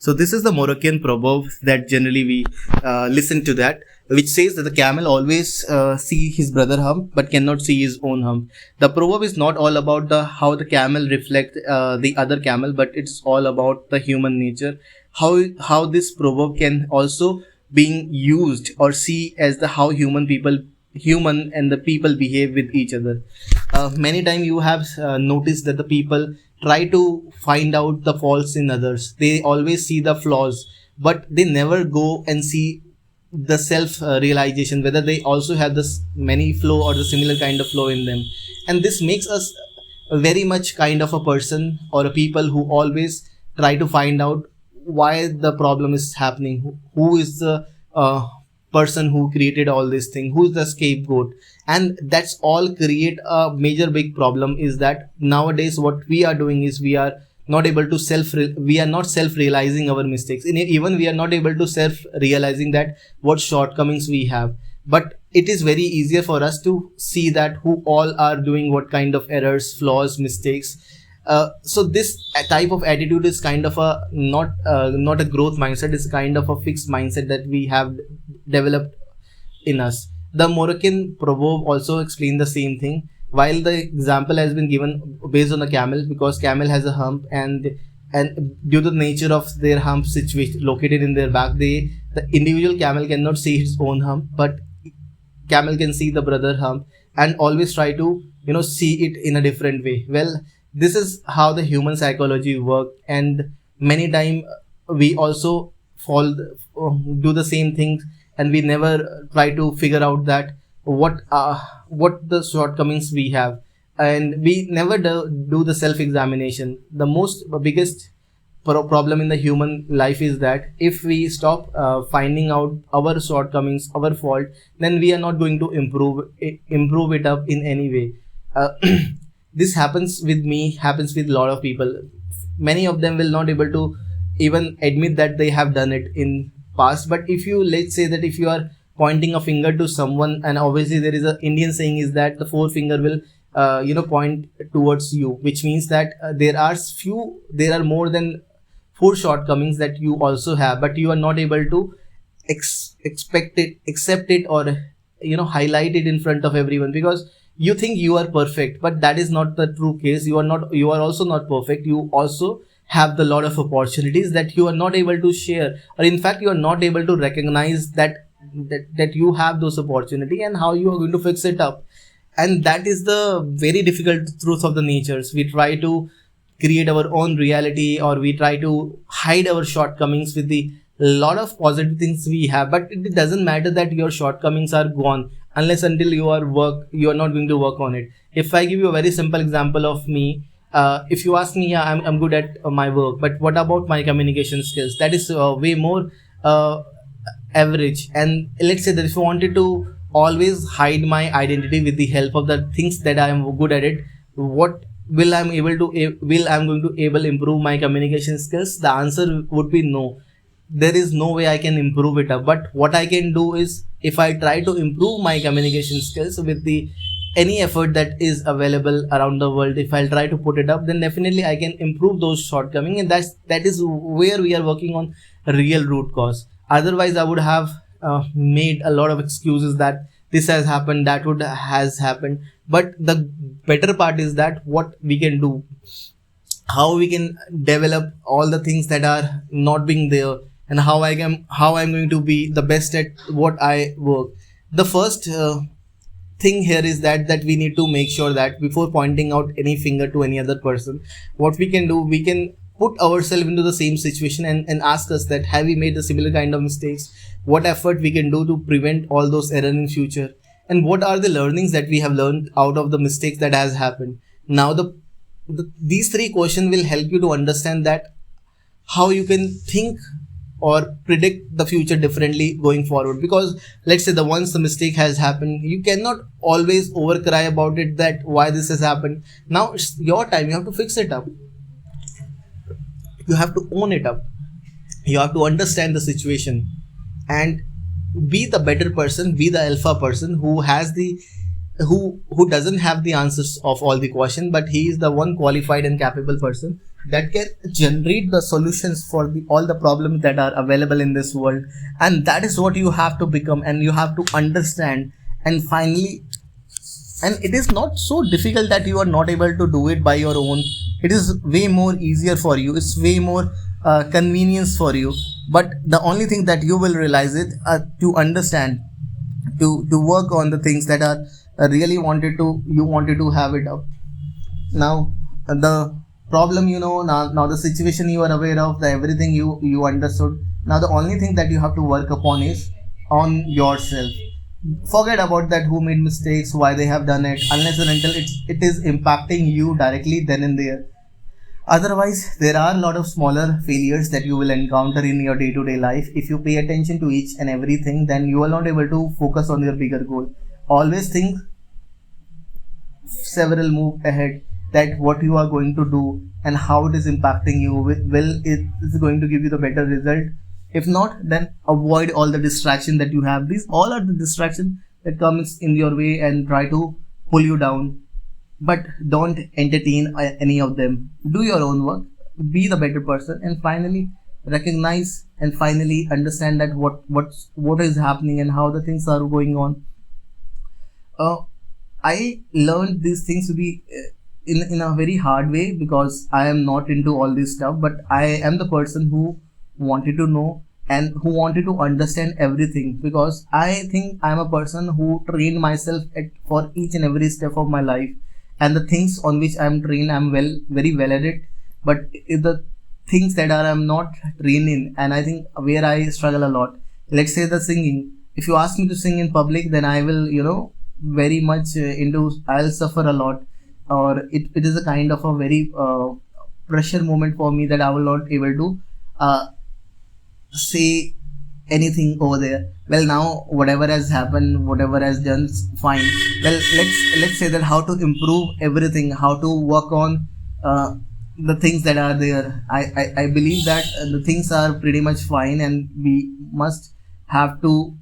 So this is the Moroccan proverb that generally we listen to, that which says that the camel always see his brother hump but cannot see his own hump. The proverb is not all about the how the camel reflect the other camel, but it's all about the human nature. How this proverb can also being used or see as the how human and the people behave with each other. Many times you have noticed that the people try to find out the faults in others. They always see the flaws, but they never go and see the self realization whether they also have this many flow or the similar kind of flow in them. And this makes us a very much kind of a person or a people who always try to find out why the problem is happening, who is the person who created all this thing, who's the scapegoat. And that's all create a major big problem, is that nowadays what we are doing is we are not able to we are not self realizing our mistakes, and even we are not able to self realizing that what shortcomings we have. But it is very easier for us to see that who all are doing what kind of errors, flaws, mistakes. So this type of attitude is kind of a not a growth mindset. It's kind of a fixed mindset that we have developed in us. The Moroccan proverb also explains the same thing. While the example has been given based on a camel, because camel has a hump, and due to the nature of their hump situation located in their back, the individual camel cannot see his own hump, but camel can see the brother hump and always try to see it in a different way. Well, this is how the human psychology work, and many times we also do the same things, and we never try to figure out that what the shortcomings we have, and we never do the self examination. The most biggest problem in the human life is that if we stop finding out our shortcomings, our fault, then we are not going to improve it up in any way. This happens with me, happens with a lot of people. Many of them will not able to even admit that they have done it in past. But if you, let's say that if you are pointing a finger to someone, and obviously there is a Indian saying is that the forefinger will point towards you, which means that there are more than 4 shortcomings that you also have, but you are not able to accept it, or highlight it in front of everyone, because you think you are perfect. But that is not the true case. You are also not perfect. You also have the lot of opportunities that you are not able to share, or in fact you are not able to recognize that you have those opportunity, and how you are going to fix it up. And that is the very difficult truth of the natures. We try to create our own reality, or we try to hide our shortcomings with the lot of positive things we have. But it doesn't matter that your shortcomings are gone unless until you are not going to work on it. If I give you a very simple example of me, if you ask me, yeah, I'm good at my work, but what about my communication skills? That is way more average. And let's say that if I wanted to always hide my identity with the help of the things that I am good at it, what will I'm going to able improve my communication skills? The answer would be no. There is no way I can improve it up. But what I can do is, if I try to improve my communication skills with any effort that is available around the world, if I'll try to put it up, then definitely I can improve those shortcomings. And that is where we are working on a real root cause. Otherwise, I would have made a lot of excuses that this has happened, has happened. But the better part is that what we can do, how we can develop all the things that are not being there, and how I'm going to be the best at what I work. The first thing here is that we need to make sure that before pointing out any finger to any other person, what we can do, we can put ourselves into the same situation and ask us that have we made the similar kind of mistakes, what effort we can do to prevent all those errors in future, and what are the learnings that we have learned out of the mistakes that has happened. Now these 3 questions will help you to understand that how you can think or predict the future differently going forward. Because let's say once the mistake has happened, you cannot always overcry about it that why this has happened. Now it's your time, you have to fix it up, you have to own it up, you have to understand the situation and be the better person, be the alpha person who doesn't have the answers of all the questions, but he is the one qualified and capable person that can generate the solutions for all the problems that are available in this world. And that is what you have to become, and you have to understand. And finally, and it is not so difficult that you are not able to do it by your own. It is way more easier for you, it's way more convenience for you. But the only thing that you will realize it, to understand, to work on the things that are really wanted to have it up. Now the problem, now the situation you are aware of, the everything you understood. Now the only thing that you have to work upon is on yourself. Forget about that who made mistakes, why they have done it, unless and until it is impacting you directly then and there. Otherwise, there are a lot of smaller failures that you will encounter in your day-to-day life. If you pay attention to each and everything, then you are not able to focus on your bigger goal. Always think several move ahead, that what you are going to do and how it is impacting you. Will it is going to give you the better result? If not, then avoid all the distraction that you have. These all are the distraction that comes in your way and try to pull you down, but don't entertain any of them. Do your own work, be the better person, and finally recognize and finally understand that what is happening and how the things are going on. uh, I learned these things to be in a very hard way, because I am not into all this stuff, but I am the person who wanted to know and who wanted to understand everything, because I think I am a person who trained myself for each and every step of my life, and the things on which I am trained, I am very well at it. But if the things that are I'm not trained in, and I think where I struggle a lot, let's say the singing. If you ask me to sing in public, then I will very much I'll suffer a lot, or it is a kind of a very pressure moment for me, that I will not able to uh, say anything over there. Well, now whatever has happened, whatever has done, fine. Well, let's say that how to improve everything, how to work on the things that are there. I believe that the things are pretty much fine, and we must have to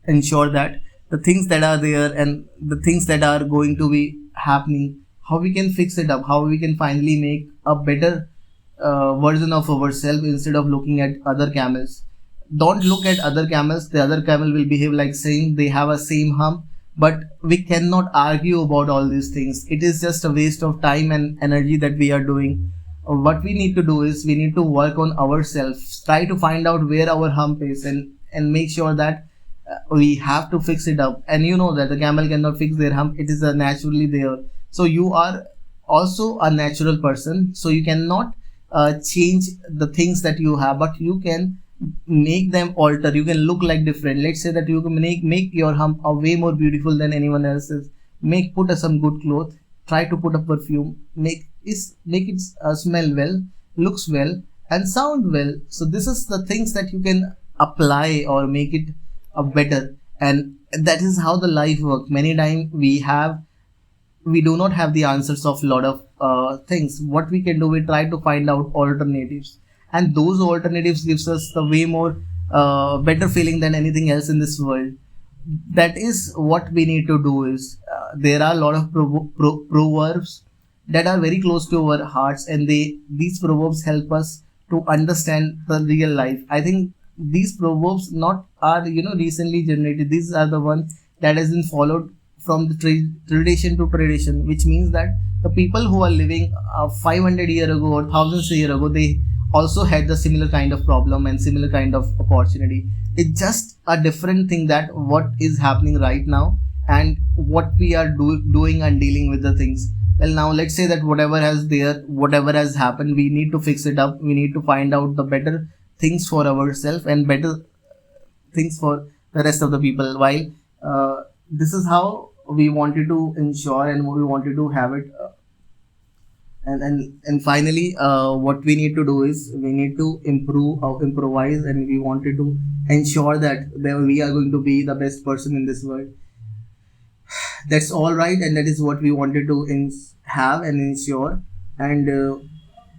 ensure that the things that are there and the things that are going to be happening, how we can fix it up, how we can finally make a better version of ourselves, instead of looking at other camels. Don't look at other camels. The other camel will behave like saying they have a same hump, but we cannot argue about all these things. It is just a waste of time and energy that we are doing. What we need to do is we need to work on ourselves, try to find out where our hump is, and make sure that we have to fix it up. And you know that the camel cannot fix their hump, it is naturally there. So you are also a natural person, so you cannot change the things that you have, but you can make them alter. You can look like different. Let's say that you can make your hump a way more beautiful than anyone else's. Put some good clothes, try to put a perfume, make it smell well, looks well, and sound well. So this is the things that you can apply or make it better. And that is how the life works. Many times we do not have the answers of a lot of things. What we can do, we try to find out alternatives, and those alternatives gives us the way more better feeling than anything else in this world. That is what we need to do. Is there are a lot of proverbs that are very close to our hearts, and these proverbs help us to understand the real life. I think these proverbs not are recently generated. These are the ones that has been followed from the tradition to tradition, which means that the people who are living 500 year ago or thousands of year ago, they also had the similar kind of problem and similar kind of opportunity. It's just a different thing, that what is happening right now and what we are doing and dealing with the things. Well, now let's say that whatever has happened, we need to fix it up. We need to find out the better things for ourselves and better things for the rest of the people. While this is how we wanted to ensure and we wanted to have it. And finally, what we need to do is we need to improvise, and we wanted to ensure that we are going to be the best person in this world. That's all right, and that is what we wanted to have and ensure. And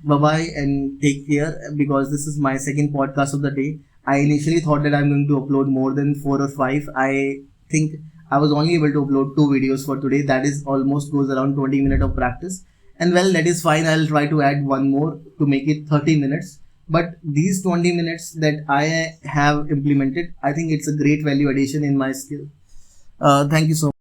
bye bye and take care, because this is my second podcast of the day. I initially thought that I'm going to upload more than 4 or 5. I think I was only able to upload 2 videos for today. That is almost goes around 20 minutes of practice. And well, that is fine. I'll try to add one more to make it 30 minutes. But these 20 minutes that I have implemented, I think it's a great value addition in my skill. Thank you so much.